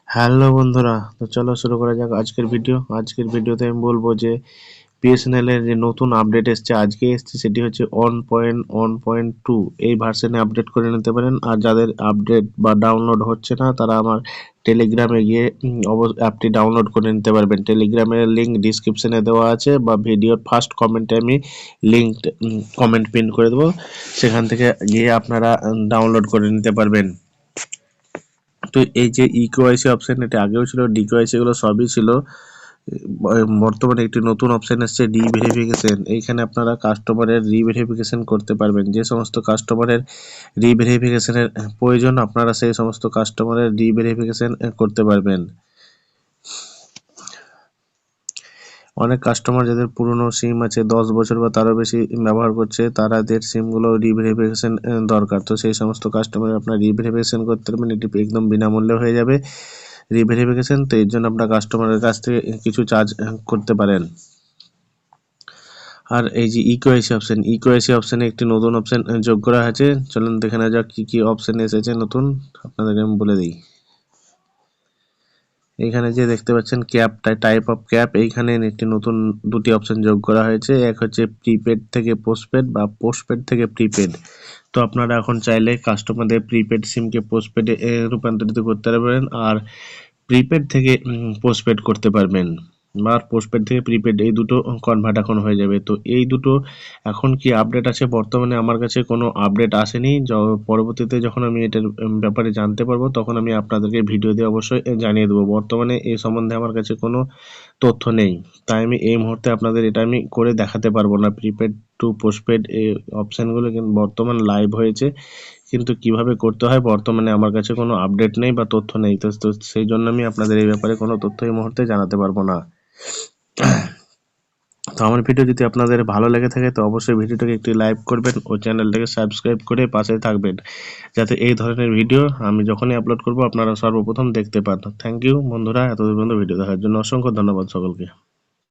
Hello বন্ধুরা, তো চলো শুরু করা যাক আজকের ভিডিও। আজকের ভিডিওতে আমি বলবো যে বিএসএনএল এর যে নতুন আপডেট এসছে, আজকে এসছে, সেটি হচ্ছে 1.1.2। এই ভার্সনে আপডেট করে নিতে পারেন। আর যাদের আপডেট বা ডাউনলোড হচ্ছে না, তারা আমার টেলিগ্রামে গিয়ে অ্যাপটি ডাউনলোড করে নিতে পারবেন। টেলিগ্রামের লিঙ্ক ডিসক্রিপশনে দেওয়া আছে, বা ভিডিওর ফার্স্ট কমেন্টে আমি লিঙ্ক কমেন্ট পিন করে দেবো, সেখান থেকে গিয়ে আপনারা ডাউনলোড করে নিতে পারবেন। তো এই যে ইকেওয়াইসি অপশন, এটা আগেও ছিল, ডিকেওয়াইসি এগুলো সবই ছিল। বর্তমানে একটি নতুন অপশন এসেছে, রিভেরিফিকেশন। এইখানে আপনারা কাস্টমারের রিভেরিফিকেশন করতে পারবেন। যে সমস্ত কাস্টমারের রিভেরিফিকেশনের প্রয়োজন, আপনারা সেই সমস্ত কাস্টমারের রিভেরিফিকেশন করতে পারবেন। অনেক কাস্টমার যাদের পুরনো সিম আছে, 10 বছর বা তারও বেশি ব্যবহার করছে, তাদের সিমগুলো রিভেরিফিকেশন দরকার। তো সেই সমস্ত কাস্টমার আপনার রিভেরিফিকেশন করতে পারবেন। এটি একদম বিনামূল্যে হয়ে যাবে রিভেরিফিকেশন। তো এর জন্য আপনার কাস্টমারের কাছ থেকে কিছু চার্জ করতে পারেন। আর এই যে ইকেওয়াইসি অপশনে একটি নতুন অপশন যোগ করা হয়েছে। চলুন দেখে নেওয়া যাক কি কি অপশন এসেছে নতুন, আপনাদেরকে আমি বলে দিই। এখানে যে দেখতে পাচ্ছেন ক্যাপ, টাইপ অফ ক্যাপ, এইখানে একটি নতুন দুটি অপশন যোগ করা হয়েছে। এক হচ্ছে প্রিপেড থেকে পোস্টপেড বা পোস্টপেড থেকে প্রিপেড। তো আপনারা এখন চাইলে কাস্টমারদের প্রিপেড সিমকে পোস্টপেডে রূপান্তরিত করতে পারবেন, আর প্রিপেড থেকে পোস্টপেড করতে পারবেন, বা পোস্টপেড থেকে প্রিপেড, এই দুটো কনভার্ট এখন হয়ে যাবে। তো এই দুটো এখন কি আপডেট আছে, বর্তমানে আমার কাছে কোনো আপডেট আসেনি। পরবর্তীতে যখন আমি এটার ব্যাপারে জানতে পারবো, তখন আমি আপনাদেরকে ভিডিও দিয়ে অবশ্যই জানিয়ে দেবো। বর্তমানে এই সম্বন্ধে আমার কাছে কোনো তথ্য নেই, তাই আমি এই মুহূর্তে আপনাদের এটা আমি করে দেখাতে পারবো না। প্রিপেড টু পোস্টপেড এই অপশানগুলো কিন্তু বর্তমান লাইভ হয়েছে, কিন্তু কিভাবে করতে হয় বর্তমানে আমার কাছে কোনো আপডেট নেই বা তথ্য নেই। তো সেই জন্য আমি আপনাদের এই ব্যাপারে কোনো তথ্য এই মুহূর্তে জানাতে পারবো না। তো আমার ভিডিও যদি আপনাদের ভালো লেগে থাকে, তো অবশ্যই ভিডিওটাকে একটি লাইক করবেন ও চ্যানেলটাকে সাবস্ক্রাইব করে পাশে থাকবেন, যাতে এই ধরনের ভিডিও আমি যখনই আপলোড করব আপনারা সর্বপ্রথম দেখতে পান। থ্যাংক ইউ বন্ধুরা, এতদূর পর্যন্ত ভিডিও দেখার জন্য অসংখ্য ধন্যবাদ সকলকে।